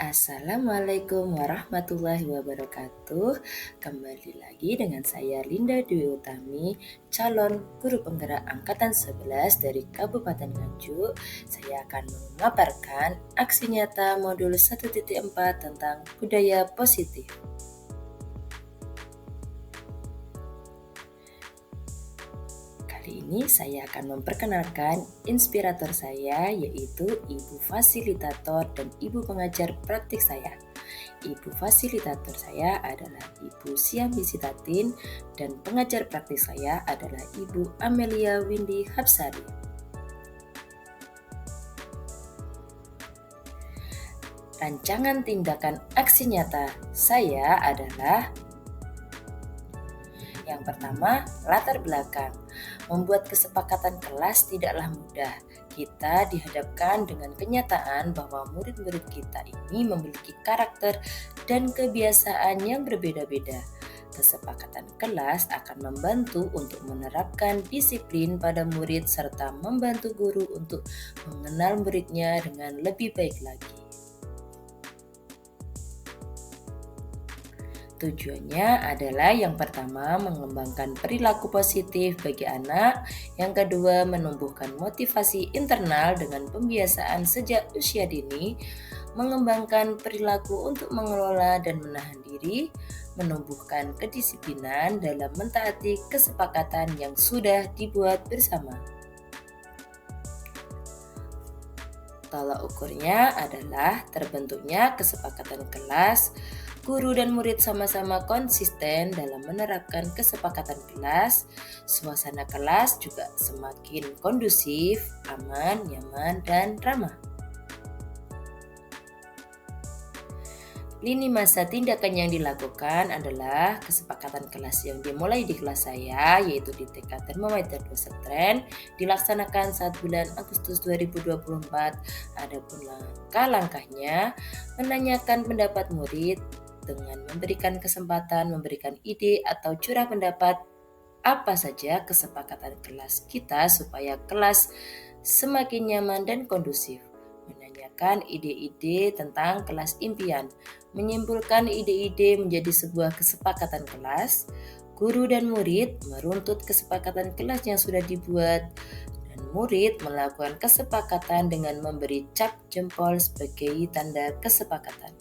Assalamualaikum warahmatullahi wabarakatuh. Kembali lagi dengan saya Linda Dwi Utami, calon guru penggerak angkatan 11 dari Kabupaten Nganjuk. Saya akan memaparkan aksi nyata modul 1.4 tentang budaya positif. Kali ini saya akan memperkenalkan inspirator saya, yaitu Ibu Fasilitator dan Ibu Pengajar Praktik saya. Ibu Fasilitator saya adalah Ibu Siami Sitatin dan pengajar praktik saya adalah Ibu Amelia Windy Hapsari. Rancangan tindakan aksi nyata saya adalah: yang pertama, latar belakang. Membuat kesepakatan kelas tidaklah mudah. Kita dihadapkan dengan kenyataan bahwa murid-murid kita ini memiliki karakter dan kebiasaan yang berbeda-beda. Kesepakatan kelas akan membantu untuk menerapkan disiplin pada murid serta membantu guru untuk mengenal muridnya dengan lebih baik lagi. Tujuannya adalah yang pertama, mengembangkan perilaku positif bagi anak, yang kedua, menumbuhkan motivasi internal dengan pembiasaan sejak usia dini, mengembangkan perilaku untuk mengelola dan menahan diri, menumbuhkan kedisiplinan dalam mentaati kesepakatan yang sudah dibuat bersama. Tolak ukurnya adalah terbentuknya kesepakatan kelas. Guru dan murid sama-sama konsisten dalam menerapkan kesepakatan kelas. Suasana kelas juga semakin kondusif, aman, nyaman, dan ramah. Lini masa tindakan yang dilakukan adalah kesepakatan kelas yang dimulai di kelas saya, yaitu di TK Termometer Pesantren, dilaksanakan saat bulan Agustus 2024. Adapun langkah-langkahnya, menanyakan pendapat murid dengan memberikan kesempatan, memberikan ide atau curah pendapat apa saja kesepakatan kelas kita supaya kelas semakin nyaman dan kondusif. Menanyakan ide-ide tentang kelas impian, menyimpulkan ide-ide menjadi sebuah kesepakatan kelas. Guru dan murid meruntut kesepakatan kelas yang sudah dibuat, dan murid melakukan kesepakatan dengan memberi cap jempol sebagai tanda kesepakatan.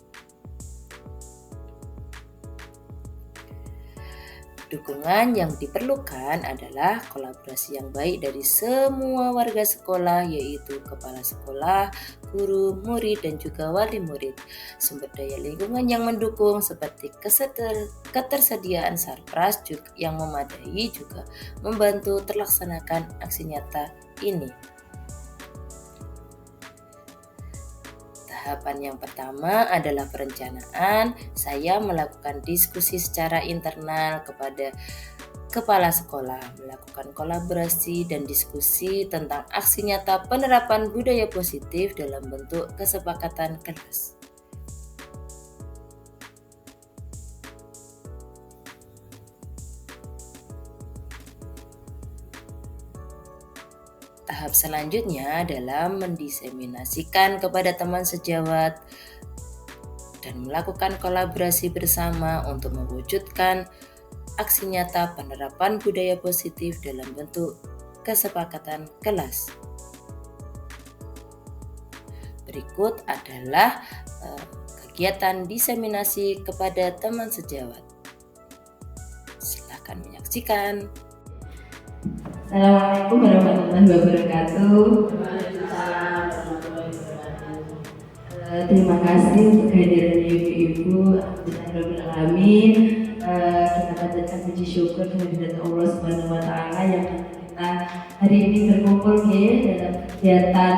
Dukungan yang diperlukan adalah kolaborasi yang baik dari semua warga sekolah, yaitu kepala sekolah, guru, murid, dan juga wali murid. Sumber daya lingkungan yang mendukung seperti ketersediaan sarpras yang memadai juga membantu terlaksanakan aksi nyata ini. Tahapan yang pertama adalah perencanaan. Saya melakukan diskusi secara internal kepada kepala sekolah, melakukan kolaborasi dan diskusi tentang aksi nyata penerapan budaya positif dalam bentuk kesepakatan kelas. Tahap selanjutnya adalah mendiseminasikan kepada teman sejawat dan melakukan kolaborasi bersama untuk mewujudkan aksi nyata penerapan budaya positif dalam bentuk kesepakatan kelas. Berikut adalah kegiatan diseminasi kepada teman sejawat. Silakan menyaksikan. Assalamualaikum warahmatullahi wabarakatuh. Terima kasih untuk kehadiran ibu-ibu. Alhamdulillahirobbilalamin. Kita panjatkan puji syukur kehadirat Allah Subhanahu wa taala yang kita hari ini berkumpul dalam kegiatan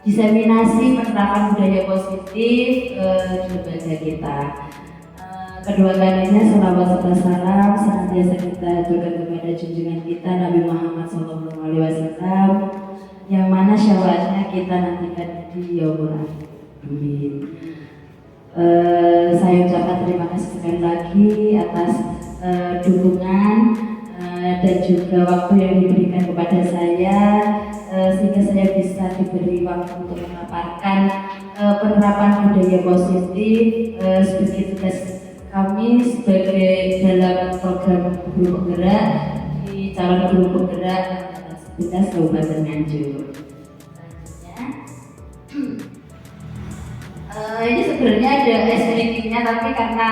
diseminasi penerapan budaya positif di lembaga kita. Kedua kalinya salawat serta salam senantiasa kita aturkan kepada junjungan kita Nabi Muhammad SAW, yang mana syafaatnya kita nantikan di yaumul akhir. Amin. Saya ucapkan terima kasih sekali lagi atas dukungan dan juga waktu yang diberikan kepada saya, sehingga saya bisa diberi waktu untuk memaparkan penerapan budaya positif sebagai tugas kami sebagai dalam program guru penggerak di calon guru penggerak Universitas Kabupaten Nganjuk. Selanjutnya, ini sebenarnya ada ice breaking-nya, tapi karena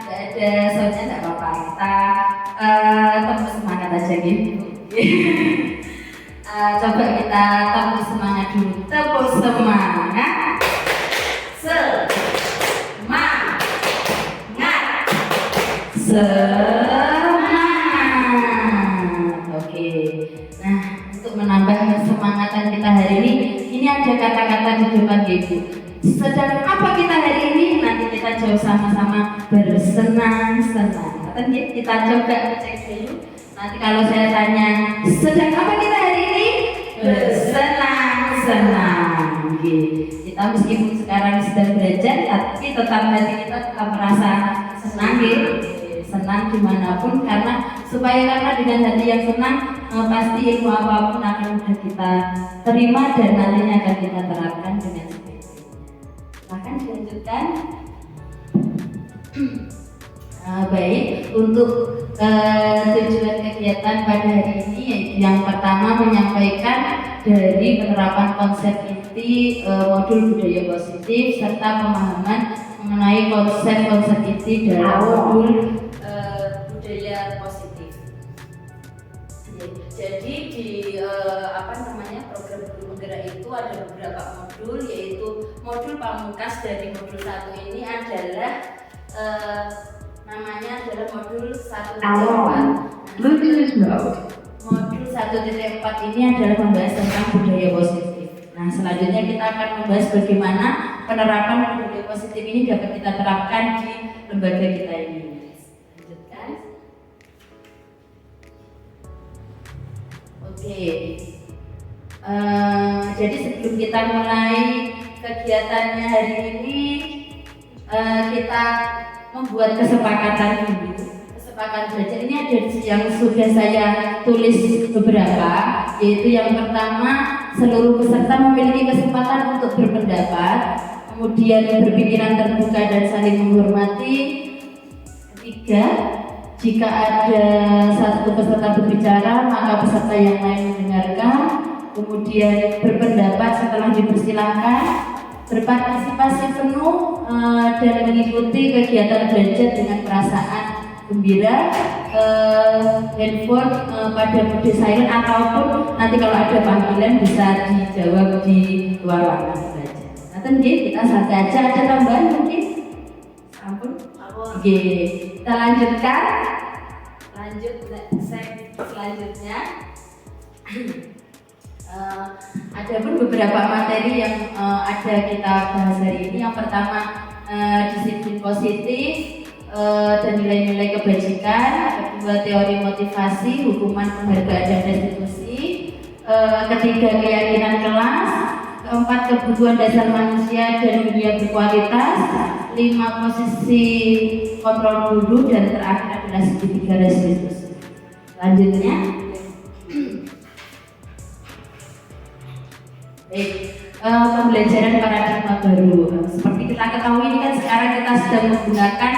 tidak ada soalnya tidak apa-apa, kita tembus semangat aja gitu. Coba kita tembus semangat dulu, tepuk semangat. Semangat. Oke. Nah, untuk menambah kesemangatan kita hari ini ada kata-kata di depan Ibu. Sedang apa kita hari ini? Nanti kita jawab sama-sama, bersenang-senang. Kita coba cek dulu. Nanti kalau saya tanya, sedang apa kita hari ini? Bersenang-senang. Oke. Kita meskipun sekarang sedang belajar, tapi tetap hati kita tetap merasa senang gitu. Senang dimanapun, karena dengan hati yang senang pasti ilmu apapun akan mudah kita terima dan nantinya akan kita terapkan dengan sebaik-baiknya. Silahkan dilanjutkan. Baik, untuk tujuan kegiatan pada hari ini yaitu yang pertama menyampaikan dari penerapan konsep inti modul budaya positif serta pemahaman mengenai konsep-konsep inti dalam modul budaya positif. Jadi di program guru penggerak itu ada beberapa modul, yaitu modul pamungkas dari modul 1 ini adalah namanya adalah modul 1.4. Modul 1.4 ini adalah membahas tentang budaya positif. Nah, selanjutnya kita akan membahas bagaimana penerapan budaya positif ini dapat kita terapkan di lembaga kita ini. Lanjutkan. Oke. Jadi sebelum kita mulai kegiatannya hari ini, kita membuat kesepakatan dulu. Kesepakatan belajar ini ada yang sudah saya tulis beberapa, yaitu yang pertama, seluruh peserta memiliki kesempatan untuk berpendapat, kemudian berpikiran terbuka dan saling menghormati. Ketiga, jika ada satu peserta berbicara, maka peserta yang lain mendengarkan, kemudian berpendapat setelah dipersilahkan, berpartisipasi penuh dan mengikuti kegiatan belajar dengan perasaan gembira, handphone pada mode silent, ataupun nanti kalau ada panggilan bisa dijawab di luar ruangan belajar. Nanti kita santai aja, ada tambahan mungkin? Ampun. Oke, kita lanjutkan. Lanjut selanjutnya. Ada pun beberapa materi yang ada kita bahas hari ini. Yang pertama disiplin positif dan nilai-nilai kebajikan. Kedua teori motivasi, hukuman, penghargaan dan restitusi. Ketiga keyakinan kelas. Keempat kebutuhan dasar manusia dan dunia berkualitas. 5 posisi kontrol guru, dan terakhir adalah segitiga restitusi. Selanjutnya. Pembelajaran paradigma baru. Seperti kita ketahui ini kan sekarang kita sedang menggunakan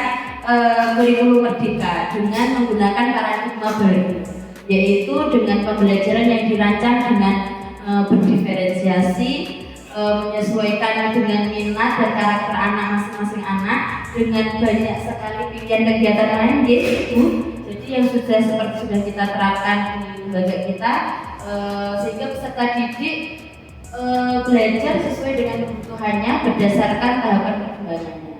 kurikulum merdeka dengan menggunakan paradigma baru, yaitu dengan pembelajaran yang dirancang dengan berdiferensiasi, menyesuaikan dengan minat dan karakter anak masing-masing anak, dengan banyak sekali pilihan kegiatan lain gitu. Jadi yang sudah kita terapkan di lembaga kita, sehingga peserta didik belajar sesuai dengan kebutuhannya berdasarkan tahapan perkembangannya.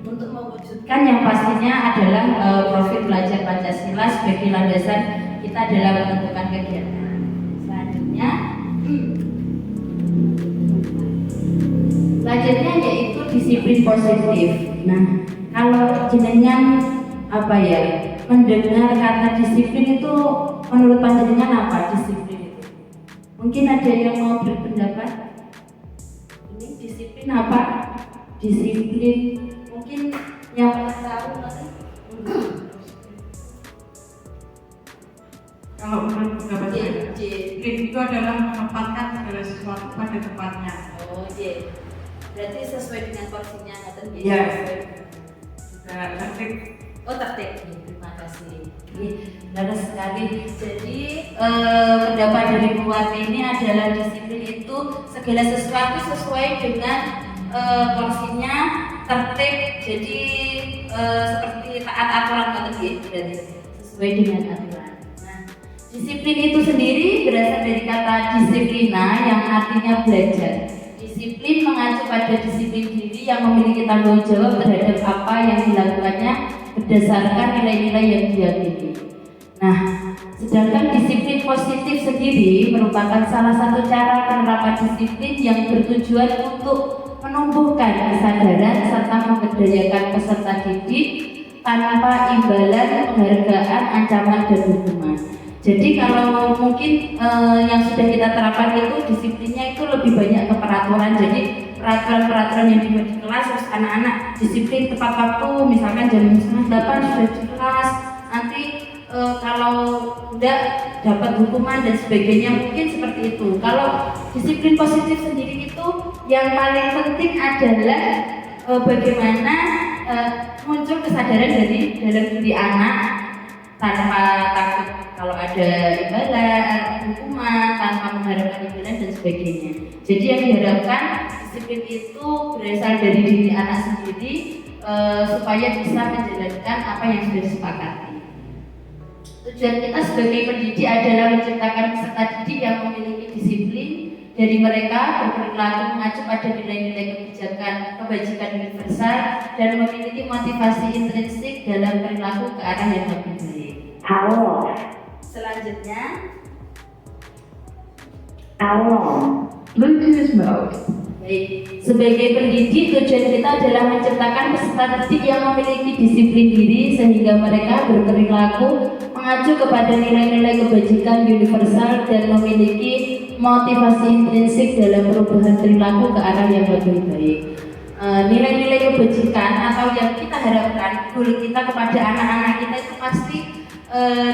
Untuk mewujudkan yang pastinya adalah profil belajar Pancasila sebagai landasan kita dalam menentukan kegiatan. Selanjutnya yaitu disiplin positif. Nah, kalau jenengan mendengar kata disiplin itu, menurut panjenengan apa disiplin itu? Mungkin ada yang mau berpendapat? Ini disiplin apa? Disiplin mungkin yang pernah tahu nanti. Kalau menurut pendapat saya, disiplin itu adalah menempatkan segala sesuatu pada tempatnya. Oh, iya. Berarti sesuai dengan porsinya ngaten nggih. Iya. Juga tertib. Oh tertib. Terima kasih. Benar sekali. Jadi pendapat dari Bu Wati ini adalah disiplin itu segala sesuatu sesuai dengan porsinya, tertib. Jadi seperti taat aturan ngaten nggih, berarti sesuai dengan aturan. Nah, disiplin itu sendiri berasal dari kata disiplina yang artinya belajar. Disiplin mengacu pada disiplin diri yang memiliki tanggung jawab terhadap apa yang dilakukannya berdasarkan nilai-nilai yang diyakini. Nah, sedangkan disiplin positif sendiri merupakan salah satu cara penerapan disiplin yang bertujuan untuk menumbuhkan kesadaran serta memberdayakan peserta didik tanpa imbalan, penghargaan, ancaman, dan hukuman. Jadi kalau mungkin yang sudah kita terapkan itu disiplinnya itu lebih banyak ke peraturan. Jadi peraturan-peraturan yang dibuat di kelas, terus anak-anak disiplin tepat waktu, misalkan jam 7:30 sudah di kelas. Nanti kalau tidak dapat hukuman dan sebagainya, mungkin seperti itu. Kalau disiplin positif sendiri itu yang paling penting adalah bagaimana muncul kesadaran dari dalam diri anak tanpa takut kalau ada imbalan, hukuman, tanpa mengharapkan imbalan dan sebagainya. Jadi yang diharapkan disiplin itu berasal dari diri anak sendiri supaya bisa menjalankan apa yang sudah disepakati. Tujuan kita sebagai pendidik adalah menciptakan peserta didik yang memiliki disiplin dari mereka berperilaku mengacu pada nilai-nilai kebajikan universal dan memiliki motivasi intrinsik dalam perilaku ke arah yang lebih baik. Halo. Selanjutnya, Halo. Bluetooth mode. baik. Sebagai pendidik, tujuan kita adalah menciptakan peserta didik yang memiliki disiplin diri sehingga mereka berperilaku mengacu kepada nilai-nilai kebajikan universal dan memiliki motivasi intrinsik dalam perubahan perilaku ke arah yang lebih baik. Nilai-nilai kebajikan atau yang kita harapkan goal kita kepada anak-anak kita itu pasti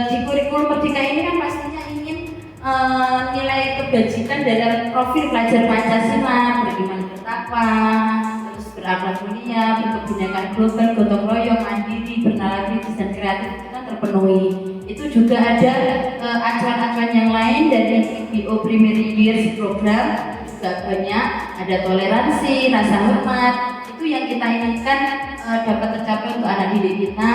di kurikulum Merdeka ini kan pastinya ingin nilai kebajikan dalam profil pelajar Pancasila, beriman bertakwa, terus berakhlak mulia, berkebinekaan global, gotong royong, mandiri, bernalar kritis dan kreatif itu kan terpenuhi. Itu juga ada acuan-acuan yang lain dari IPO Primary Years Program juga banyak, ada toleransi, rasa hormat, itu yang kita inginkan dapat tercapai untuk anak didik kita,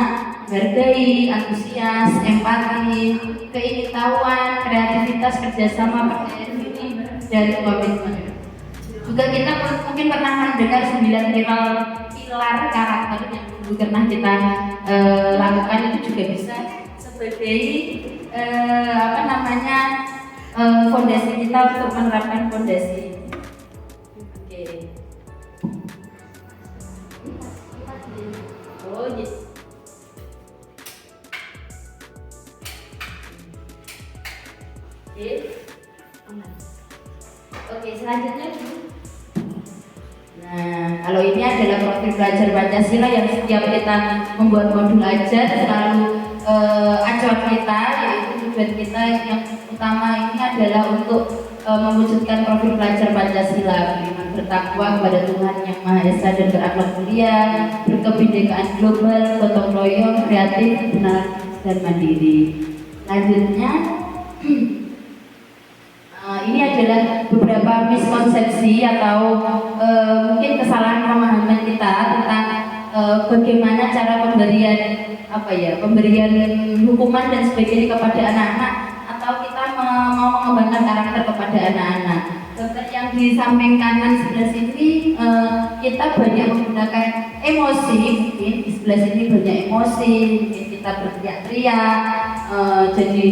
menghargai, antusias, empati, keingintahuan, kreativitas, kerjasama, percaya diri, dan komitmen. Juga kita mungkin pernah mendengar 9 pilar karakter yang dulu pernah kita lakukan, itu juga bisa sebagai fondasi kita untuk menerapkan fondasi. Oke. Oh yes. Oke, selanjutnya. Nah, kalau ini adalah profil pelajar Pancasila yang setiap kita membuat modul ajar selalu acuan kita, yaitu tujuan kita yang utama ini adalah untuk mewujudkan profil pelajar Pancasila, beriman bertakwa kepada Tuhan Yang Maha Esa dan berakhlak mulia, berkebinekaan global, gotong royong, kreatif, benar dan mandiri. Lanjutnya, ini adalah beberapa miskonsepsi atau mungkin kesalahan pemahaman kita tentang bagaimana cara pemberian hukuman dan sebagainya kepada anak-anak, atau kita mau mengembangkan karakter kepada anak-anak. Dokter yang di samping kanan sebelah sini kita banyak menggunakan emosi, mungkin di sebelah sini banyak emosi, mungkin kita berteriak-teriak, jadi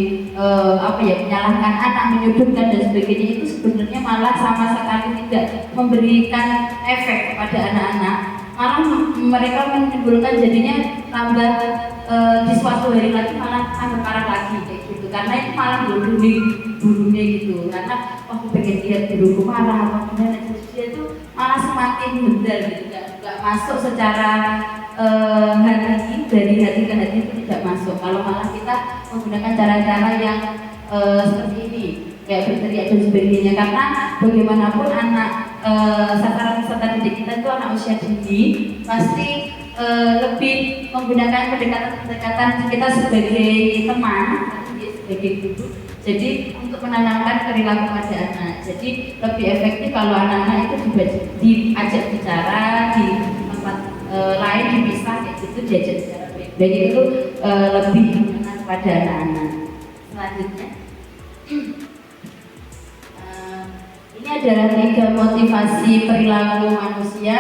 menyalahkan anak, menyudutkan dan sebagainya. Itu sebenarnya malah sama sekali tidak memberikan efek kepada anak-anak, malah mereka menimbulkan jadinya tambah di suatu hari lagi malah tambah parah lagi kayak gitu, karena itu malah bunuhnya gitu, karena waktu pengen lihat guruku marah apa gimana, dia itu malah semakin bendal gitu, nggak masuk secara hati, dari hati ke hati itu tidak masuk. Kalau malah kita menggunakan cara-cara yang seperti ini, kayak berteriak dan sebagainya, karena bagaimanapun anak sasaran peserta didik kita itu anak usia dini, pasti lebih menggunakan pendekatan kita sebagai teman, sebagai guru. Jadi untuk menanamkan perilaku pada anak. Jadi lebih efektif kalau anak-anak itu diajak bicara di tempat lain, dipisah kayak gitu, diajak bicara baik-baik, itu lebih mengenal pada anak-anak. Selanjutnya, ini adalah 3 motivasi perilaku manusia.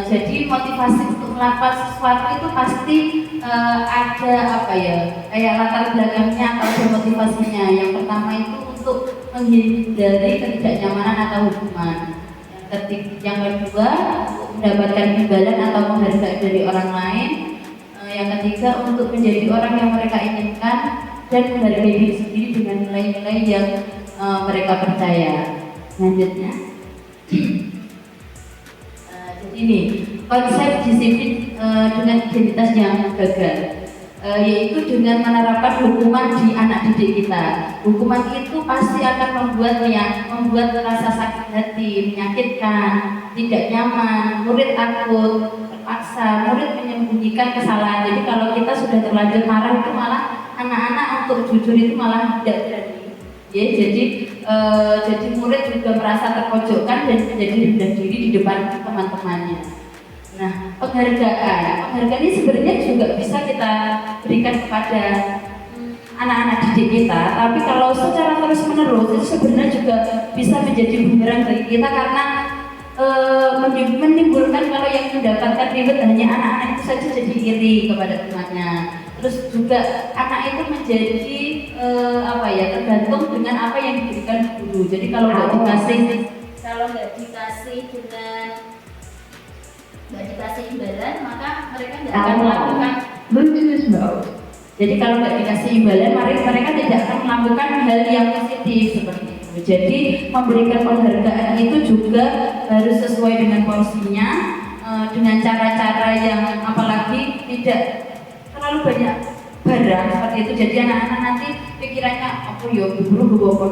Jadi motivasi untuk melakukan sesuatu itu pasti ada apa ya, kayak latar belakangnya atau ada motivasinya. Yang pertama itu untuk menghindari ketidaknyamanan atau hukuman. Yang kedua untuk mendapatkan imbalan atau penghargaan dari orang lain. Yang ketiga untuk menjadi orang yang mereka inginkan dan menghargai diri sendiri dengan nilai-nilai yang mereka percaya. Selanjutnya, jadi ini konsep disiplin dengan identitas yang gagal, yaitu dengan menerapkan hukuman di anak didik kita. Hukuman itu pasti akan membuat rasa sakit hati, menyakitkan, tidak nyaman, murid takut, terpaksa, murid menyembunyikan kesalahan. Jadi kalau kita sudah terlanjur marah itu malah anak-anak untuk jujur itu malah tidak berani. Ya, jadi murid juga merasa terpojokkan dan menjadi rendah diri di depan teman-temannya. Nah, penghargaan ini sebenarnya juga bisa kita berikan kepada anak-anak didik kita, tapi kalau secara terus-menerus itu sebenarnya juga bisa menjadi bumerang bagi kita karena menimbulkan kalau yang mendapatkan reward hanya anak-anak itu saja jadi iri kepada temannya. Terus juga anak itu menjadi tergantung dengan apa yang diberikan guru. Jadi kalau nggak dikasih imbalan, maka mereka tidak akan melakukan. Bluetooth mode. Jadi kalau nggak dikasih imbalan, mereka tidak akan melakukan hal yang positif seperti itu. Jadi memberikan penghargaan itu juga harus sesuai dengan porsinya, dengan cara-cara yang apalagi tidak terlalu banyak barang seperti itu. Jadi anak-anak nanti pikirannya aku guru bawa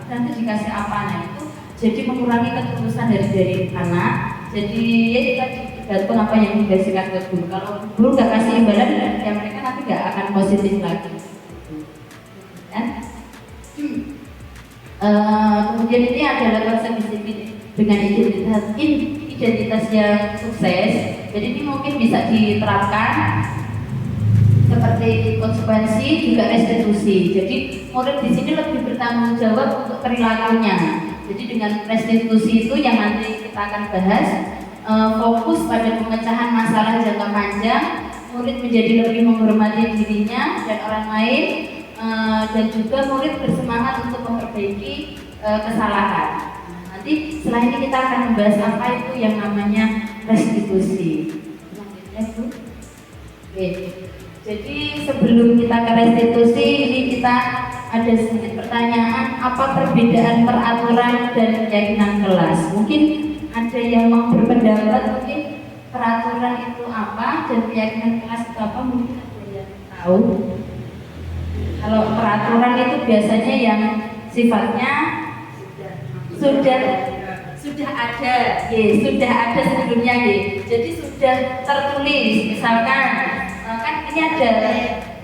nanti dikasih apa, nah itu jadi mengurangi ketulusan dari anak. Jadi ya kita tergantung apa yang dikasihkan ke guru. Kalau guru nggak kasih imbalan, ya mereka nanti nggak akan positif lagi. Dan kemudian ini adalah konsep disiplin dengan identitas yang sukses. Jadi ini mungkin bisa diterapkan seperti konsekuensi juga restitusi. Jadi murid di sini lebih bertanggung jawab untuk perilakunya. Jadi dengan restitusi itu yang nanti kita akan bahas, fokus pada pemecahan masalah jangka panjang, murid menjadi lebih menghormati dirinya dan orang lain, dan juga murid bersemangat untuk memperbaiki kesalahan. Nanti setelah ini kita akan membahas apa itu yang namanya restitusi. Selanjutnya Bu. Oke. Jadi sebelum kita ke restitusi, ini kita ada sedikit pertanyaan, apa perbedaan peraturan dan keyakinan kelas? Mungkin ada yang mau berpendapat, mungkin peraturan itu apa dan keyakinan kelas itu apa, mungkin ada yang tahu. Kalau peraturan itu biasanya yang sifatnya sudah ada sebelumnya, jadi sudah tertulis. Misalkan kan ini ada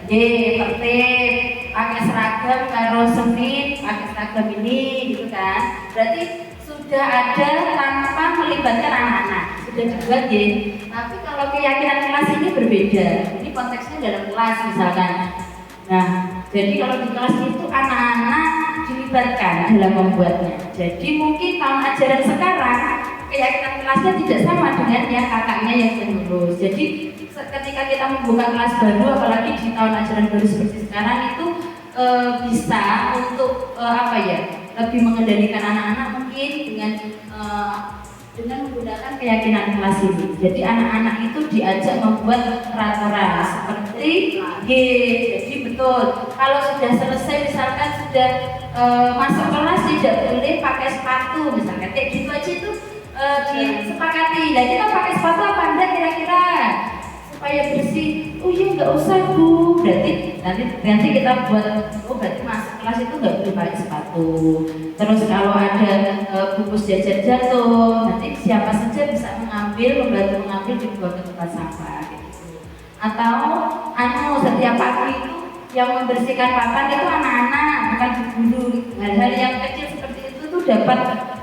tertib, pakai seragam, karo Senin pakai seragam ini gitu kan, berarti sudah ada tanpa melibatkan anak-anak, sudah dibuat ya. Tapi kalau keyakinan kelas ini berbeda, ini konteksnya dalam kelas misalkan. Nah, jadi kalau di kelas itu anak-anak dilibatkan dalam membuatnya. Jadi mungkin tahun ajaran sekarang keyakinan kelasnya tidak sama dengan yang kakaknya yang penerus. Jadi ketika kita membuka kelas baru, apalagi di tahun ajaran baru seperti sekarang itu bisa untuk lebih mengendalikan anak-anak mungkin dengan menggunakan keyakinan kelas ini. Jadi anak-anak itu diajak membuat peraturan seperti jadi betul kalau sudah selesai misalkan sudah masuk kelas tidak boleh pakai sepatu misalkan, kayak gitu aja itu disepakati. Nah kita pakai sepatu apa enggak kira-kira supaya supaya bersih. Oh iya nggak usah Bu, berarti nanti kita buat, oh berarti masuk kelas itu nggak boleh pakai sepatu. Terus kalau ada bungkus jajan jatuh, nanti siapa saja bisa membantu mengambil dibuang ke tempat sampah gitu. Atau setiap pagi itu yang membersihkan papan itu anak-anak, bukan guru. Hal-hal yang kecil seperti itu tuh dapat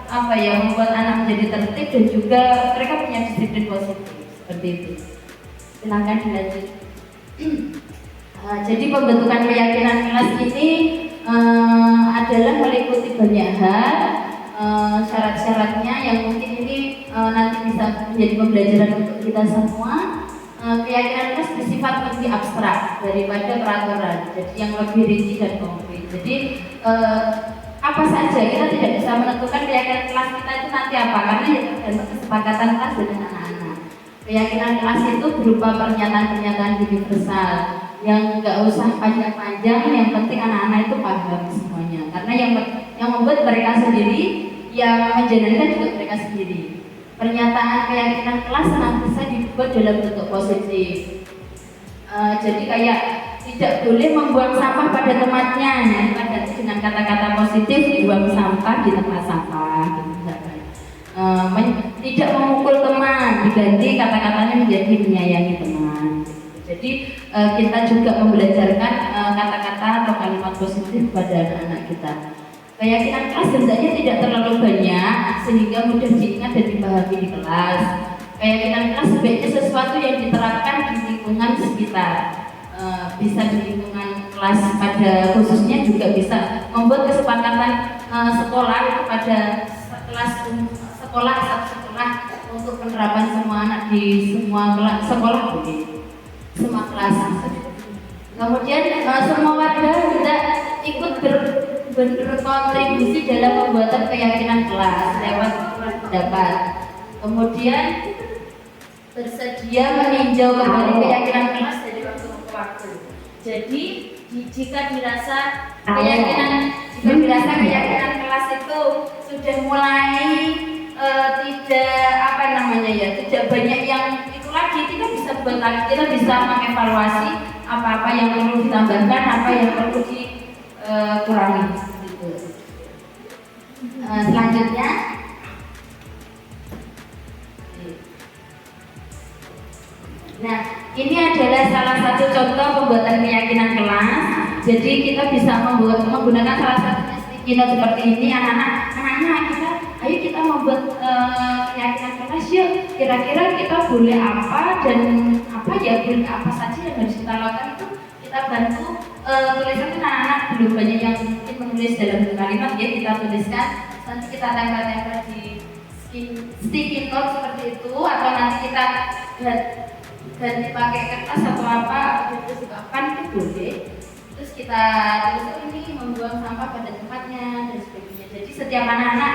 membuat anak menjadi tertib dan juga mereka punya disiplin positif seperti itu. Silakan dilanjut. Jadi pembentukan keyakinan kelas ini adalah meliputi banyak hal. Syarat-syaratnya yang mungkin ini nanti bisa menjadi pembelajaran untuk kita semua. Keyakinan kelas bersifat lebih abstrak daripada peraturan, jadi yang lebih rinci dan konkret. Jadi apa saja kita tidak bisa menentukan keyakinan kelas kita itu nanti apa, karena ya tergantung kesepakatan kelas dengan anak-anak. Keyakinan kelas itu berupa pernyataan-pernyataan universal yang nggak usah panjang-panjang, yang penting anak-anak itu paham semuanya, karena yang membuat mereka sendiri, yang menjalankan juga mereka sendiri. Pernyataan keyakinan kelas senantiasa dibuat dalam bentuk positif. Jadi kayak tidak boleh membuang sampah pada tempatnya, ganti dengan kata-kata positif, buang sampah di tempat sampah. Tidak memukul teman, diganti kata-katanya menjadi menyayangi teman. Jadi kita juga membelajarkan kata-kata atau kalimat positif pada anak-anak kita. Keyakinan kelas hendaknya tidak terlalu banyak sehingga mudah diingat dan dipahami di kelas. Keyakinan kelas sebaiknya sesuatu yang diterapkan di lingkungan sekitar. Bisa di lingkungan kelas pada khususnya, juga bisa membuat kesepakatan sekolah pada kelas sekolah satu sekolah untuk penerapan semua anak di semua sekolah, semua kelas. Kemudian semua warga bisa ikut berkontribusi dalam pembuatan keyakinan kelas lewat pendapat. Kemudian bersedia meninjau kembali keyakinan kelas dari waktu ke waktu. Jadi jika dirasa keyakinan kelas itu sudah mulai tidak banyak yang itu lagi, kita bisa buat lagi, kita bisa mengevaluasi apa-apa yang perlu ditambahkan, apa yang perlu dikurangi gitu. Selanjutnya nah, ini adalah salah satu contoh pembuatan keyakinan kelas. Jadi kita bisa menggunakan salah satunya sticky note seperti ini. Anak-anak kita, ayo kita membuat keyakinan kelas yuk. Kira-kira kita boleh apa dan boleh apa saja yang harus kita lakukan, itu kita bantu tulisan. Anak-anak belum banyak yang mungkin menulis dalam kalimat, ya kita tuliskan, nanti kita tempel-tempel di sticky note seperti itu, atau nanti kita ganti pakai kertas atau apa dituliskan itu boleh. Terus kita tulis ini membuang sampah pada tempatnya dan sebagainya. Jadi setiap anak-anak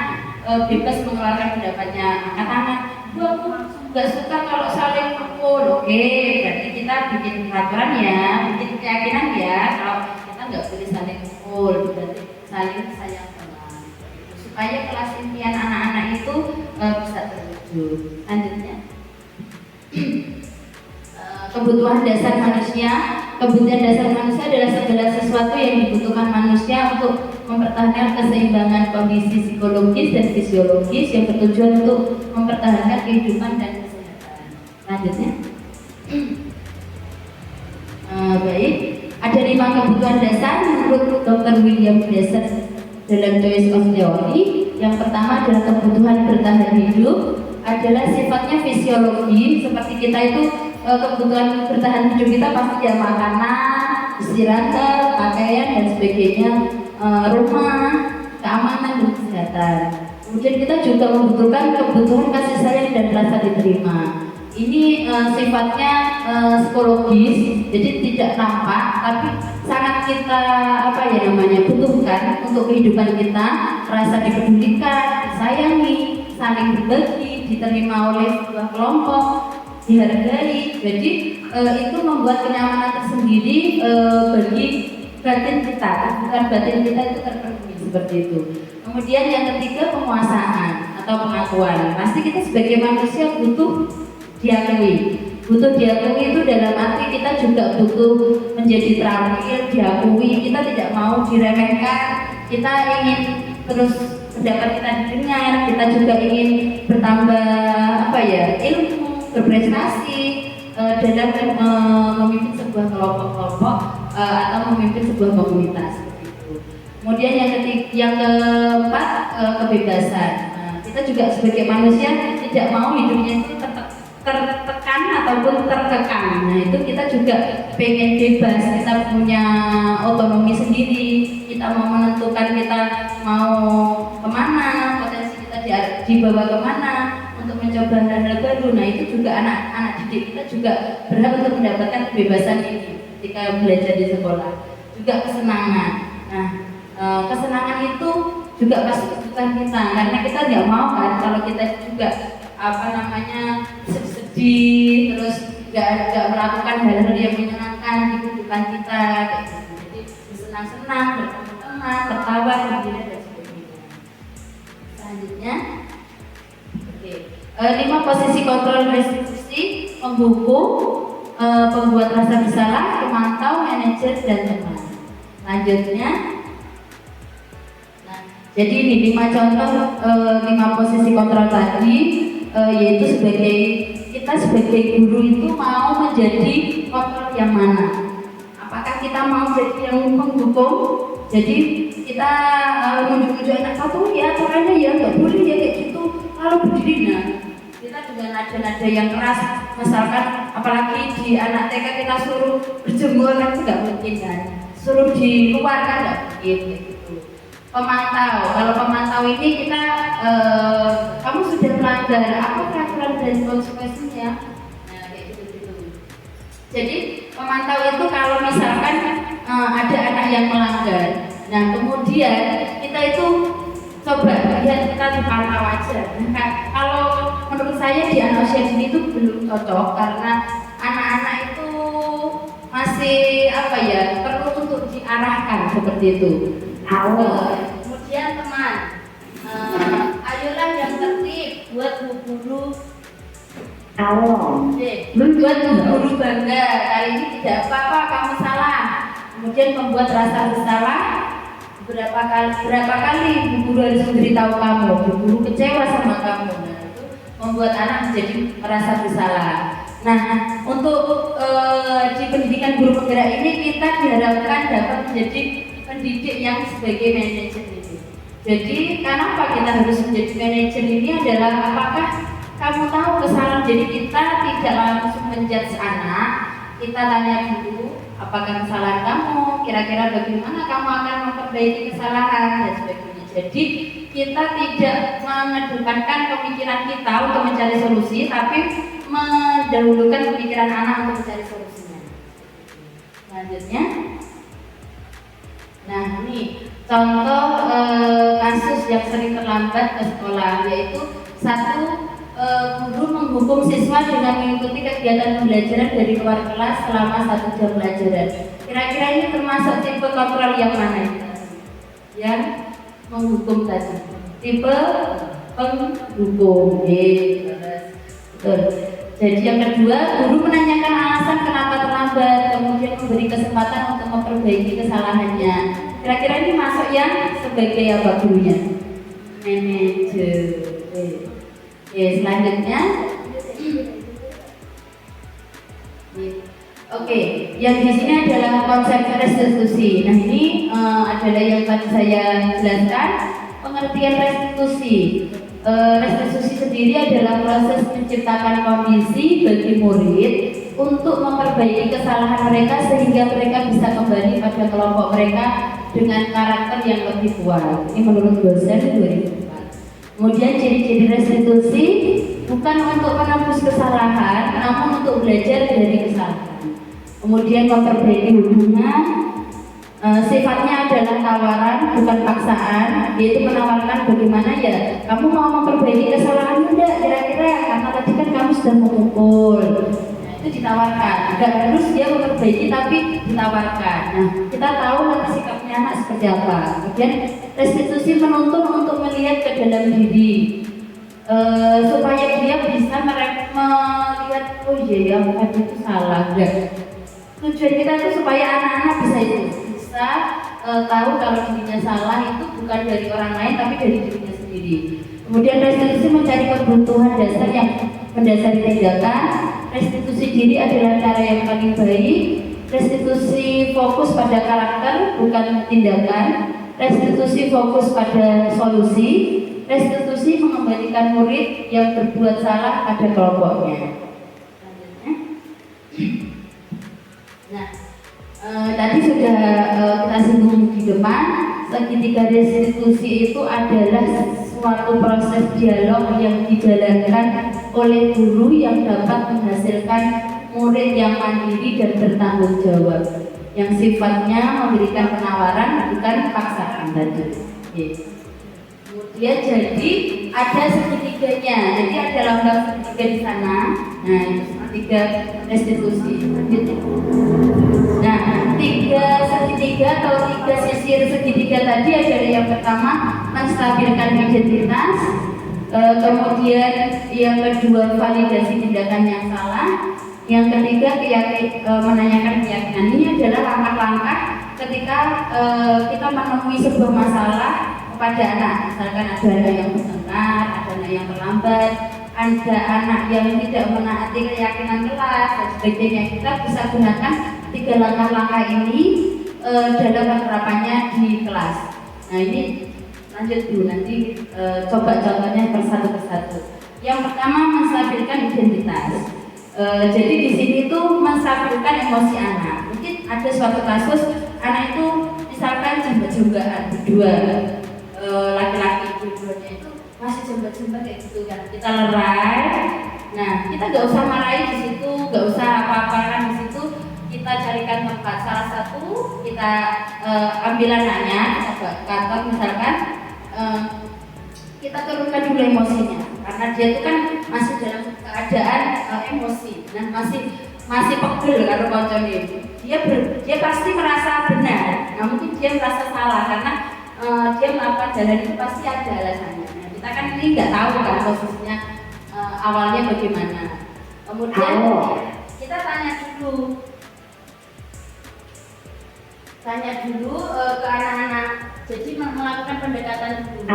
bebas mengeluarkan pendapatnya. Angkat tangan, Bu aku nggak suka kalau saling mukul. Oke, berarti kita bikin peraturan ya, bikin keyakinan ya, kalau kita nggak boleh saling mukul, berarti saling sayang teman. Supaya kelas impian anak-anak itu bisa terwujud. Lanjutnya. Kebutuhan dasar manusia. Kebutuhan dasar manusia adalah segala sesuatu yang dibutuhkan manusia untuk mempertahankan keseimbangan kondisi psikologis dan fisiologis yang bertujuan untuk mempertahankan kehidupan dan kesehatan. Lanjutnya. Baik, ada 5 kebutuhan dasar menurut Dr. William Glasser dalam Choice of Theory. Yang pertama adalah kebutuhan bertahan hidup, adalah sifatnya fisiologi, seperti kita itu kebutuhan bertahan hidup kita pasti ya makanan, istirahat, pakaian dan sebagainya, rumah, keamanan dan kesehatan. Kemudian kita juga membutuhkan kebutuhan kasih sayang dan rasa diterima. Ini sifatnya psikologis, jadi tidak nampak tapi sangat kita butuhkan untuk kehidupan kita. Rasa dipedulikan, disayangi, saling berbagi, diterima oleh sebuah kelompok, dihargai. Jadi itu membuat kenyamanan tersendiri bagi batin kita, bukan batin kita itu terpenuhi seperti itu. Kemudian yang ketiga, penguasaan atau pengakuan. Pasti kita sebagai manusia butuh diakui. Butuh diakui itu dalam arti kita juga butuh menjadi terampil, diakui, kita tidak mau diremehkan, kita ingin terus pendapat kita didengar, kita juga ingin bertambah ilmu, berprestasi dalam memimpin sebuah kelompok-kelompok atau memimpin sebuah komunitas. Kemudian yang keempat, kebebasan. Nah, kita juga sebagai manusia tidak mau hidupnya itu tertekan ataupun terkekang. Nah, itu kita juga pengen bebas, kita punya otonomi sendiri, kita mau menentukan kita mau kemana, potensi kita dibawa kemana untuk mencoba hal-hal baru. Nah, itu juga anak-anak didik kita juga berhak untuk mendapatkan kebebasan ini ketika belajar di sekolah. Juga kesenangan. Nah, kesenangan itu juga pasti kebutuhan kita, karena kita nggak mau kan kalau kita juga sedih terus nggak melakukan hal-hal yang menyenangkan di kehidupan kita kayak gitu. Jadi bersenang-senang, bertemu teman, tertawa, dan sebagainya. Selanjutnya, 5 posisi kontrol restitusi, penghukum, pembuat rasa bersalah, pemantau, manajer, dan teman. Selanjutnya, jadi ini 5 contoh, 5 posisi kontrol tadi, yaitu kita sebagai guru itu mau menjadi kontrol yang mana? Apakah kita mau jadi yang menghukum? Jadi kita menunjuk-nunjuk anak satu ya caranya ya nggak boleh ya kayak gitu, lalu berdiri. Nah, kita dengan nada-nada yang keras, misalkan apalagi di anak TK kita suruh berjemur kan nggak mungkin kan, suruh di luar kan nggak mungkin gitu. Pemantau, kalau pemantau ini kita kamu sudah melanggar apa peraturan dan konsekuensinya, nah kayak gitu. Jadi pemantau itu kalau misalkan ada anak yang melanggar, nah kemudian kita itu coba lihat, kita dipantau aja. Nah, kalau menurut saya di anak usia dini itu belum cocok karena anak-anak itu masih perlu untuk diarahkan seperti itu. Kemudian teman, ayolah yang tertib buat bu guru. Buat bu guru bangga. Kali ini tidak apa-apa kamu salah. Kemudian membuat rasa bersalah. Berapa kali bu guru harus memberitahu kamu, bu guru kecewa sama kamu. Nah, itu membuat anak menjadi merasa bersalah. Nah, untuk di pendidikan guru penggerak ini kita diharapkan dapat menjadi pendidik yang sebagai manajer ini. Jadi kenapa kita harus menjadi manajer ini adalah apakah kamu tahu kesalahan, jadi kita tidak langsung menjudge anak, kita tanya dulu apakah kesalahan kamu, kira-kira bagaimana kamu akan memperbaiki kesalahan dan sebagainya. Jadi kita tidak mengedepankan pemikiran kita untuk mencari solusi, tapi mendahulukan pemikiran anak untuk mencari solusinya. Selanjutnya, nah ini contoh kasus yang sering terlambat ke sekolah, yaitu guru menghukum siswa dengan mengikuti kegiatan pembelajaran dari luar kelas selama 1 jam pelajaran. Kira-kira ini termasuk tipe kontrol yang mana? Yang menghukum tadi, tipe penghukum. Betul. Jadi yang kedua, guru menanyakan alasan kenapa terlambat, kemudian memberi kesempatan untuk memperbaiki kesalahannya. Kira-kira ini masuk yang sebagai apa gurunya? Manajer. Selanjutnya, yang di sini adalah konsep restitusi. Nah, ini adalah yang tadi saya jelaskan, pengertian restitusi. Restitusi sendiri adalah proses menciptakan kondisi bagi murid untuk memperbaiki kesalahan mereka sehingga mereka bisa kembali pada kelompok mereka dengan karakter yang lebih kuat. Ini menurut dosen 2004. Kemudian ciri-ciri restitusi bukan untuk menembus kesalahan, namun untuk belajar dari kesalahan. Kemudian memperbaiki hubungan, sifatnya adalah tawaran bukan paksaan, yaitu menawarkan bagaimana ya kamu mau memperbaiki kesalahan tidak kira-kira, karena tadi kan kamu sudah memukul. Nah, itu ditawarkan, nggak harus dia memperbaiki tapi ditawarkan. Nah, kita tahu nanti sikapnya anak seperti apa. Kemudian restitusi menuntun untuk melihat ke dalam diri, supaya dia bisa melihat oh iya ya bukan itu salah. Tujuan kita itu supaya anak-anak bisa tahu kalau dirinya salah itu bukan dari orang lain tapi dari dirinya sendiri. Kemudian restitusi mencari kebutuhan dasar yang mendasari tindakan. Restitusi diri adalah cara yang paling baik. Restitusi fokus pada karakter bukan tindakan. Restitusi fokus pada solusi. Restitusi mengembalikan murid yang berbuat salah pada kelompoknya. Nah, tadi sudah kita singgung di depan, segitiga restitusi itu adalah suatu proses dialog yang dijalankan oleh guru yang dapat menghasilkan murid yang mandiri dan bertanggung jawab, yang sifatnya memberikan penawaran bukan paksaan tadi. Kemudian jadi ada segitiganya, jadi ada lambang segitiga di sana. Nah itu segitiga restitusi. Nah tiga segitiga atau tiga sisir segitiga tadi adalah yang pertama menstabilkan identitas, kemudian yang kedua validasi tindakan yang salah, yang ketiga menanyakan keyakinan. Ini adalah langkah-langkah ketika kita menemui sebuah masalah pada anak, misalkan ada anak yang bertengkar, ada anak yang terlambat, ada anak yang tidak menaati keyakinan kelas dan sebagainya. Kita bisa gunakan tiga langkah-langkah ini dalam penerapannya di kelas. Nah ini lanjut dulu, nanti coba contohnya persatu. Yang pertama menstabilkan identitas. Jadi di sini tuh menstabilkan emosi anak. Mungkin ada suatu kasus anak itu misalkan jembak-jembakan berdua. Laki-laki dua-duanya itu masih jembat-jembat kayak gitu kan, kita lerai. Nah kita nggak usah marahin di situ, nggak usah apa-apakan di situ, kita carikan tempat. Salah satu kita ambil anaknya, kita ke kantor misalkan, kita turunkan dulu emosinya karena dia itu kan masih dalam keadaan emosi dan masih pegel kalau koncone. Dia pasti merasa benar, nah mungkin dia merasa salah karena dia melakukan jalan itu pasti ada alasannya. Nah, kita kan ini nggak tahu kan posisinya awalnya bagaimana. Kemudian kita tanya dulu ke anak-anak. Jadi melakukan pendekatan dulu.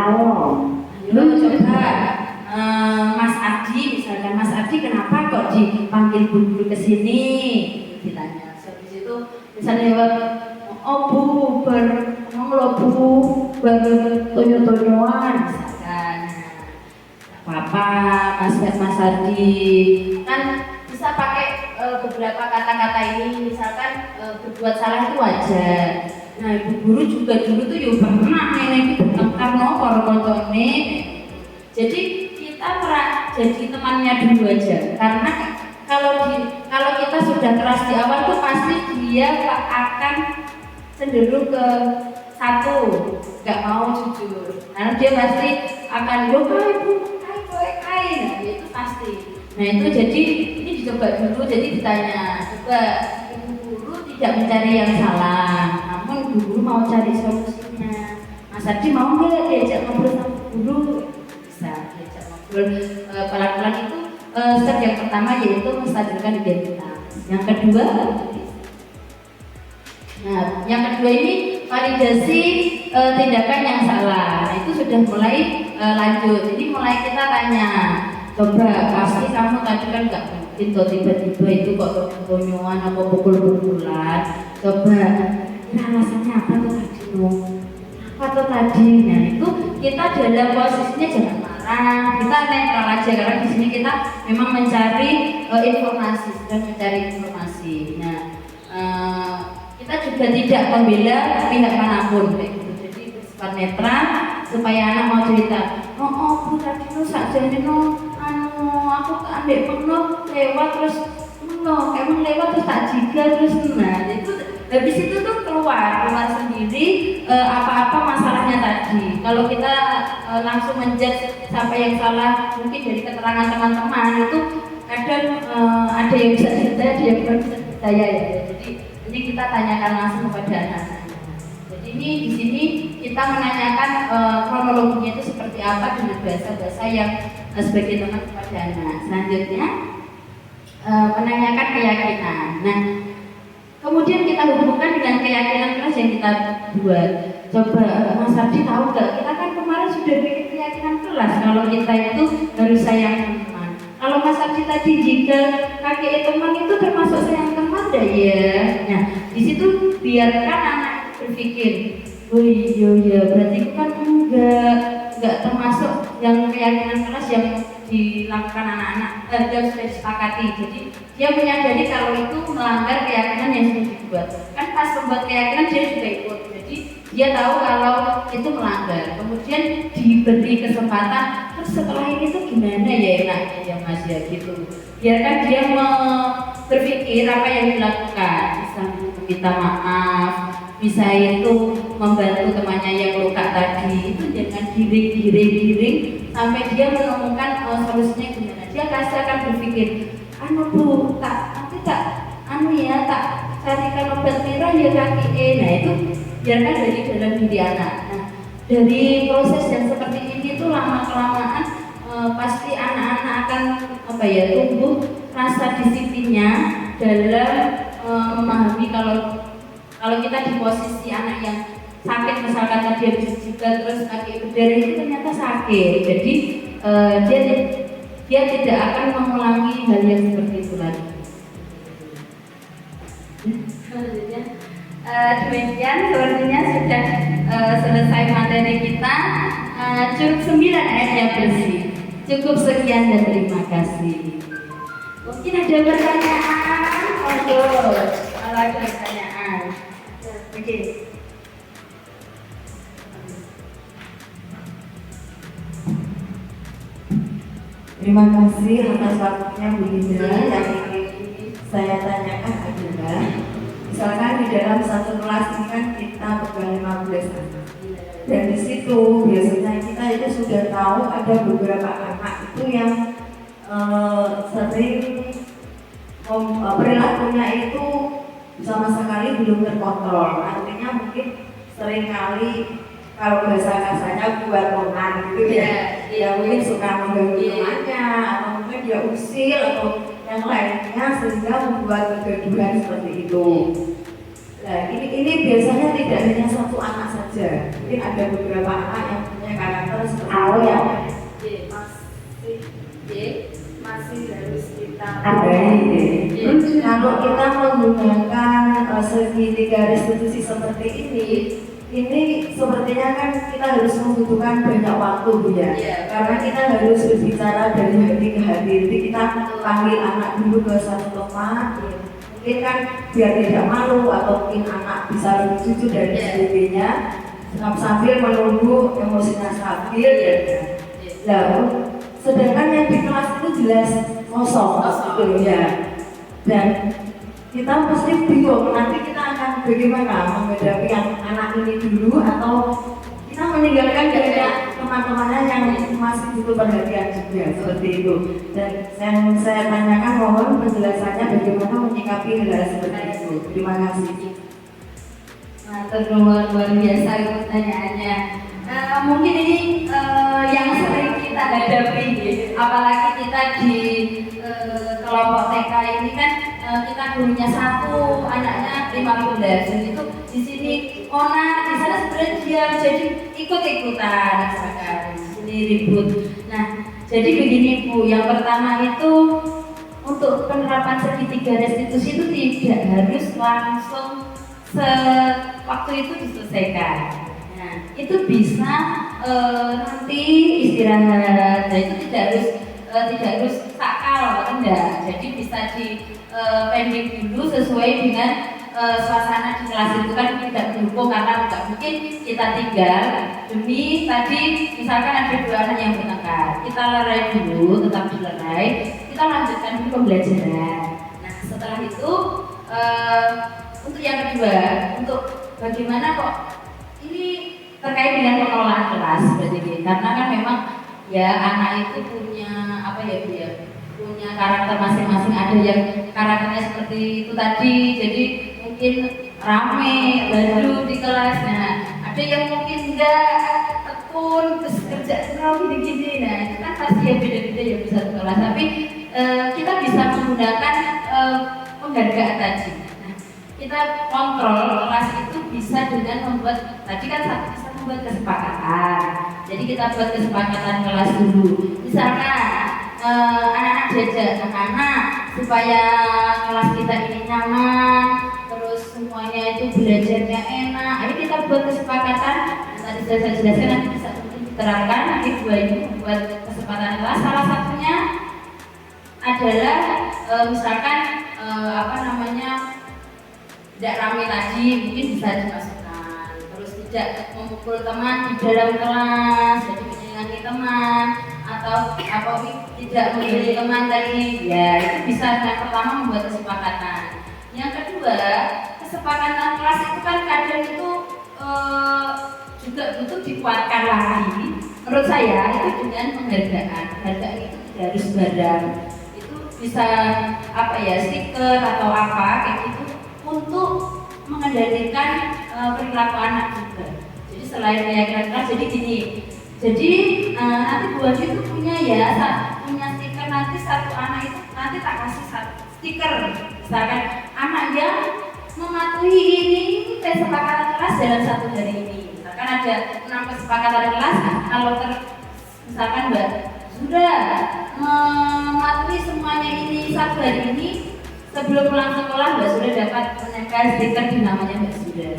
Ayo coba Mas Ardi, misalkan Mas Ardi kenapa kok dipanggil guru ke sini? Ditanya. Habis itu misalnya jawab, oh Bu, toyo-toyoan misalkan. Apa Mas Ardi kan bisa pakai beberapa kata-kata ini, misalkan berbuat salah itu wajar. Nah ibu guru juga dulu tuh ya pernah ini bertengkar karo koncone. Jadi kita jadi temannya dulu aja, karena kalau kita sudah keras di awal tuh pasti dia akan cenderung ke satu, nggak mau jujur. Karena dia pasti akan kai, nah itu pasti. Nah itu jadi ini dicoba dulu, jadi ditanya, coba ibu guru tidak mencari yang salah, namun ibu guru mau cari solusinya. Mas Ardi mau nggak diajak ngobrol sama guru? Bisa diajak ngobrol pelan-pelan itu. Step yang pertama yaitu menstabilkan identitas. Yang kedua, ini validasi tindakan yang salah. Nah, itu sudah mulai lanjut. Jadi mulai kita tanya, coba pasti kamu tadi kan nggak mungkin kok tiba-tiba itu kok tonyoan atau pukul-pukulan. Coba, ini alasannya apa tuh tadi? Apa tuh tadi? Nah itu kita dalam posisinya jangan marah, kita netral aja karena di sini kita memang mencari informasi, sedang mencari informasi. Nah kita juga tidak membela pihak manapun kayak gitu. Jadi bersifat netral supaya anak mau cerita. Bu tadi lu sakjane aku ambek penuh lewat terus kamu lewat terus tak jiga terus itu habis itu tuh keluar sendiri apa-apa masalahnya tadi. Kalau kita langsung menjudge sampai yang salah mungkin dari keterangan teman-teman itu kadang ada yang bisa dipercaya, ada yang belum bisa dipercaya ya. Jadi ini kita tanyakan langsung kepada anak-anak. Jadi ini di sini kita menanyakan kronologinya itu seperti apa dengan bahasa-bahasa yang sebagai teman kepada anak. Selanjutnya menanyakan keyakinan. Nah, kemudian kita hubungkan dengan keyakinan kelas yang kita buat. Coba Mas Ardi tahu nggak? Kita kan kemarin sudah bikin keyakinan kelas kalau kita itu harus sayang teman. Kalau Mas Ardi tadi jika kakek teman itu termasuk sayang teman dah ya. Nah, di situ biarkan anak berpikir, oh iya berarti itu kan enggak termasuk yang keyakinan kelas yang dilakukan anak-anak yang sudah disepakati. Jadi dia menyadari kalau itu melanggar keyakinan yang sudah dibuat. Kan pas membuat keyakinan dia juga ikut. Jadi dia tahu kalau itu melanggar. Kemudian diberi kesempatan. Terus setelah ini tuh gimana ya enaknya ya Mas ya gitu. Biarkan dia berpikir apa yang dilakukan. Bisa minta maaf. Bisa itu membantu temannya yang luka tadi. Itu jangan giring sampai dia menemukan solusinya gimana. Dia pasti akan berpikir, Bu, nanti tak carikan obat merah ya kaki. Nah itu biarkan dari dalam diri anak. Nah, dari proses yang seperti ini tuh lama kelamaan pasti anak-anak akan tumbuh rasa disiplinnya dalam memahami kalau kita di posisi anak yang sakit, misalkan tadi habis jidat terus kaki berdarah itu ternyata sakit. Jadi dia tidak akan mengulangi hal yang seperti itu lagi. Demikian sepertinya sudah selesai materi kita. Cukup 9 ayat yang bersih. Cukup sekian dan terima kasih. Mungkin ada pertanyaan? Kalau ada pertanyaan. Oke. Terima kasih atas waktunya Bu Linda. Yang ingin saya tanyakan adalah, misalkan di dalam satu kelas ini kan kita berbagi 15 anak, dan di situ biasanya kita itu sudah tahu ada beberapa anak itu yang sering perilakunya itu sama sekali belum terkontrol. Artinya mungkin sering kali kalau bahasa kasarnya buat onan gitu ya. Dia mungkin suka mengganggu temannya, atau mungkin dia usil atau yang lainnya sehingga membuat kegaduhan seperti itu. Nah, ini biasanya tidak hanya satu anak saja, mungkin ada beberapa anak yang punya karakter seperti itu yang masih harus kita hargai. Kalau kita menggunakan segitiga restitusi seperti ini sepertinya kan kita harus membutuhkan banyak waktu Bu ya. Karena kita harus berbicara dari hati ke hati. Jadi kita panggil anak dulu ke satu tempat. Mungkin kan biar tidak malu, atau mungkin anak bisa lebih jujur dan sebagainya, sambil menunggu emosinya stabil ya. Lalu sedangkan yang di kelas itu jelas kosong gitu ya. Dan kita pasti bingung nanti kita akan bagaimana menghadapi yang anak ini dulu, atau kita meninggalkan banyak teman-temannya yang masih butuh perhatian juga seperti itu. Dan yang saya tanyakan mohon penjelasannya bagaimana menyikapi hal seperti itu. Terima kasih. Luar biasa pertanyaannya. Mungkin ini yang sering kita hadapi, apalagi kita di kelompok TK ini kan kita gurunya satu, anaknya 15, dan itu di sini Ona, di sana sebenarnya dia jadi ikut-ikutan, misalkan di sini ribut. Nah, jadi begini Bu, yang pertama itu untuk penerapan segitiga restitusi itu tidak harus langsung waktu itu diselesaikan. Nah, itu bisa nanti istirahat. Nah, itu tidak harus sakal, enggak. Jadi bisa di pending dulu sesuai dengan suasana di kelas itu kan tidak mendukung, karena nggak mungkin kita tinggal demi tadi misalkan ada 2 anak yang bertengkar, kita lerai dulu, tetap dilerai, kita lanjutkan dulu pembelajaran. Nah setelah itu untuk yang kedua, untuk bagaimana kok ini terkait dengan pengelolaan kelas berarti, karena kan memang ya anak itu punya punya karakter masing-masing. Ada yang karakternya seperti itu tadi, jadi mungkin rame, baru di kelas. Nah, ada yang mungkin enggak, tekun, turun terus kerja gini-gini. Nah itu kan pasti ya beda-beda ya bisa sekolah. Tapi kita bisa menggunakan penghargaan tadi. Nah, kita kontrol kelas itu bisa dengan membuat tadi kan bisa membuat kesepakatan. Jadi kita buat kesepakatan kelas dulu. Misalkan anak-anak diajak anak-anak supaya kelas kita ini nyaman, terus semuanya itu belajarnya enak. Ayo kita buat kesepakatan. Tadi sudah saya jelaskan, nanti bisa diterangkan. Nanti dua ini membuat kesepakatan kelas. Salah satunya adalah misalkan tidak ramai tadi, mungkin bisa dimasukkan. Terus tidak memukul teman di dalam kelas, jadi menyayangi teman, atau tidak membeli teman tadi. Ya itu bisa. Yang pertama membuat kesepakatan. Yang kedua, kesepakatan kelas itu kan kadang itu juga butuh dikuatkan lagi. Menurut saya itu dengan penghargaan. Penghargaan itu tidak harus barang. Itu bisa stiker atau apa kayak gitu untuk mengendalikan perilaku anak juga. Jadi selain meyakinkan kelas, jadi gini. Jadi nanti Bu Adi itu punya stiker, nanti satu anak itu nanti tak kasih stiker. Misalkan anak yang mematuhi ini kesepakatan kelas dalam satu hari ini. Misalkan ada 6 kesepakatan kelas, kalau misalkan Mbak sudah mematuhi semuanya ini satu hari ini, sebelum pulang sekolah Mbak sudah dapat menempel stiker di namanya Mbak sudah.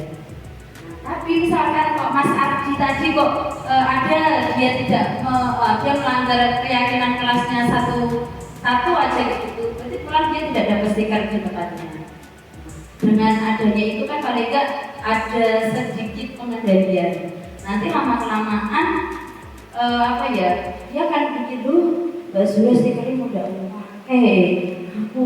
Tapi misalkan kok Mas Ardi tadi kok ada dia tidak dia melanggar keyakinan kelasnya satu aja gitu, berarti pulang dia tidak dapat stiker di tempatnya. Dengan adanya itu kan paling enggak ada sedikit pengendalian. Nanti lama-kelamaan dia kan pikir Mbak Zura stikernya udah aku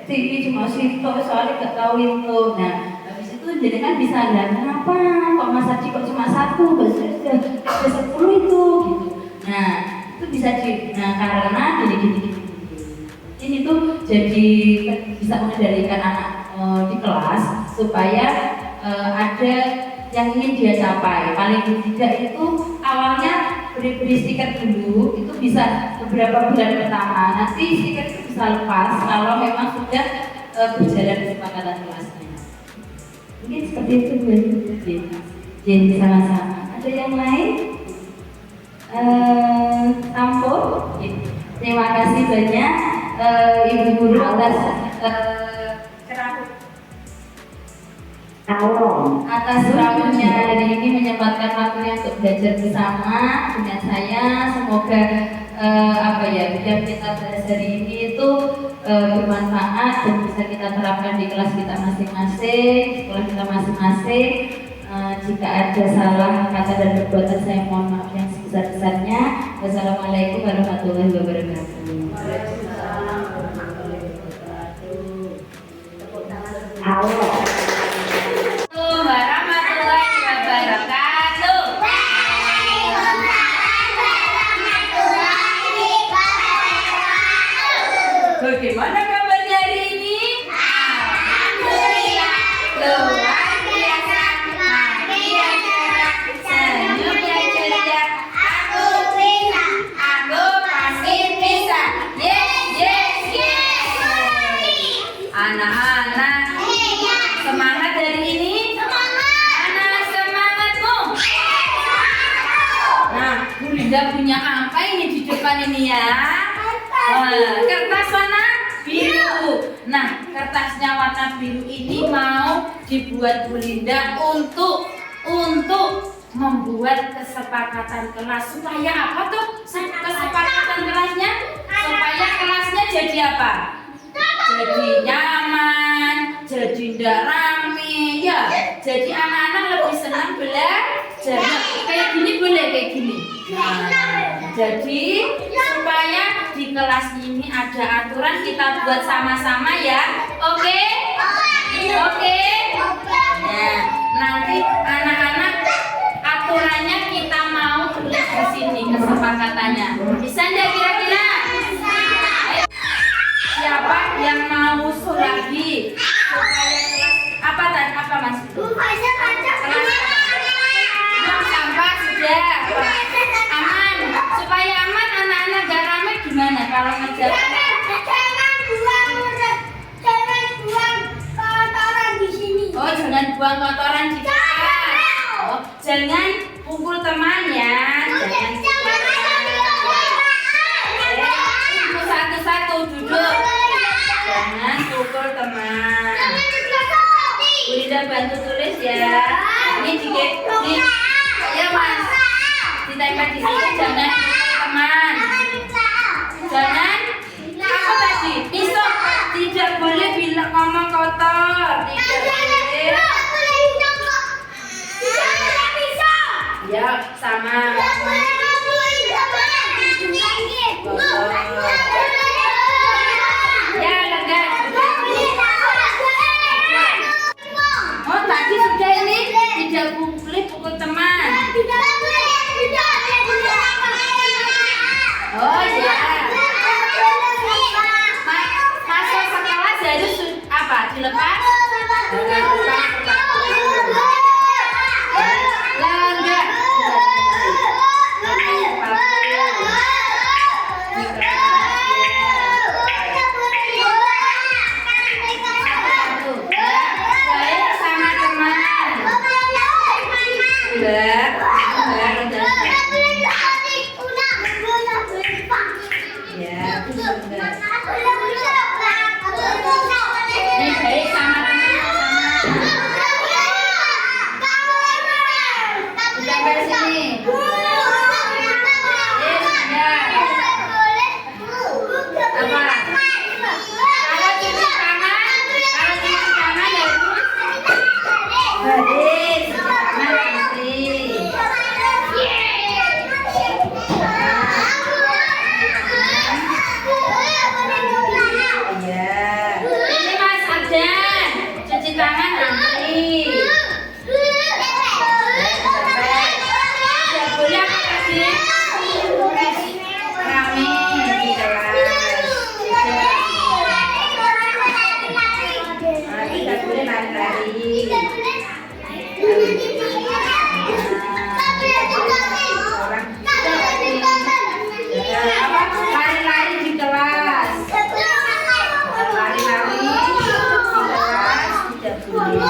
TV cuma sitok soalnya gak tahu itu. Nah habis itu jadi kan bisa lihat kenapa kok Mas Haji kok cuma 1, Mbak Zura sudah ada 10 itu gitu. Nah itu bisa karena gini. Ini tuh jadi bisa mengendalikan anak di kelas supaya ada yang ingin dia capai. Paling tidak itu awalnya beri stiker dulu, itu bisa beberapa bulan pertama. Nanti stiker itu bisa lepas kalau memang sudah berjalan kesepakatan kelasnya. Mungkin seperti itu Bu. Jadi sama-sama. Ada yang lain? Tampur. Terima kasih banyak Ibu Guru atas ramunya hari ini, menyempatkan waktunya untuk belajar bersama dengan saya. Semoga yang kita bahas hari ini itu bermanfaat dan bisa kita terapkan di kelas kita masing-masing, sekolah kita masing-masing. Jika ada salah kata dan perbuatan, saya mohon maaf yang sebesar-besarnya. Wassalamualaikum warahmatullahi wabarakatuh. Bagaimana kabarnya hari ini? Alhamdulillah, luar biasa, makin cerah, senyumnya ceria. Aku bisa, aku pasti bisa. Yes. Anak-anak, semangat hari ini? Anak semangatmu? Nah, Bu Linda punya apa ini di depan ini ya? Kertas warna biru. Nah, kertasnya warna biru ini mau dibuat Bu Linda untuk membuat kesepakatan kelas. Supaya apa tuh kesepakatan kelasnya? Supaya kelasnya jadi apa? Jadi nyaman, jadi tidak rame ya. Jadi anak-anak lebih senang belajar. Kayak gini boleh kayak gini. Jadi supaya di kelas ini ada aturan, kita buat sama-sama ya. Oke? Nah, nanti anak-anak aturannya kita mau tulis di sini kesepakatannya. Bisa enggak kira-kira? Siapa yang mau usul lagi supaya kelas apa Mas? Kelas sampah sudah. jangan buang kotoran di kelas. Oh, jangan pukul teman ya. Jangan pukul satu-satu, duduk. Jangan pukul teman. Bu Linda bantu tulis ya. Ini dikit. Ya Mas. Ditempel di sini. Jangan pukul teman. Jangan apa tadi? Pisau. Tidak boleh bilang ngomong kotor. Tidak boleh. Ya sama. Ya enggak. Oh tadi sudah ini tidak boleh pukul teman. Oh ya. Masuk sekolah harus apa? Dilepas? Enggak. Baik sama teman. Enggak. Ya, enggak. Ini baik sama teman. Sampai sini. Apa? Kalau cuci tangan harus baris, tangan bersih. Iya. Ini Mas Ardan, cuci tangan nanti. Tidak boleh apa tadi? Rame di kelas. Tidak boleh lari-lari. Apa? Lari-lari di kelas. Lari-lari di kelas tidak boleh.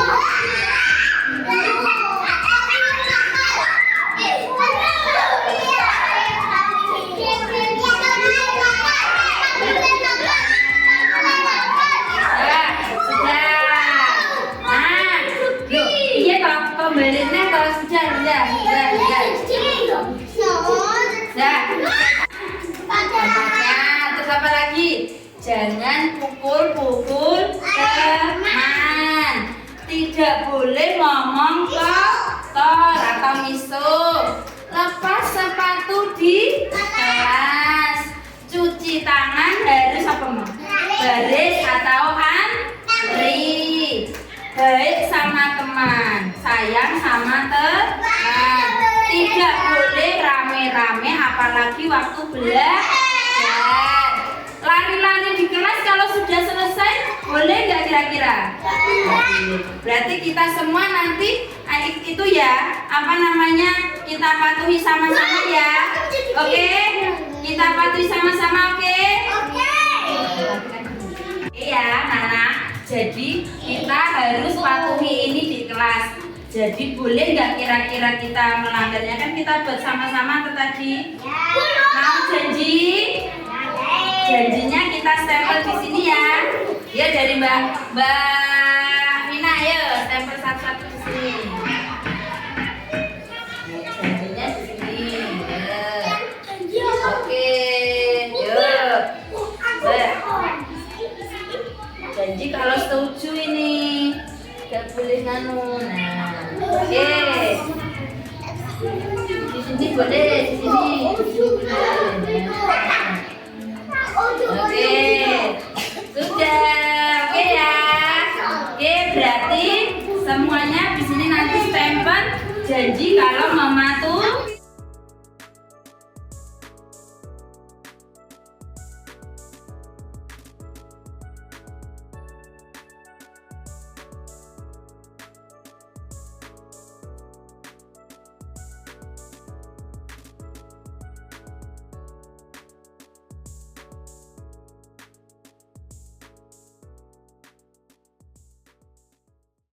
Terus apa lagi? Jangan pukul-pukul teman. Tidak boleh ngomong kotor atau misuk. Lepas sepatu di kelas. Cuci tangan harus apa mau? Baris atau antri. Baik sama teman, sayang sama teman. Tidak boleh rame-rame apalagi waktu belajar. Lari-lari di kelas kalau sudah selesai boleh nggak kira-kira? Berarti kita semua nanti itu ya, apa namanya, kita patuhi sama-sama ya. Oke? Kita patuhi sama-sama, oke? Iya, Nana. Jadi kita harus patuhi ini di kelas. Jadi boleh nggak kira-kira kita melanggarnya? Kan kita buat sama-sama tuh tadi. Mau janji? Janjinya kita stempel di sini ya. Ya dari Mbak Mina ya, stempel satu-satu di sini. Janjinya di sini. Ya. Oke, yuk. Janji kalau setuju ini. Gak boleh nganu. Nah, oke. Di sini boleh, di sini. Boleh. Oke. Sudah. Oke ya. Oke, berarti semuanya di sini nanti stempel janji kalau mematuhi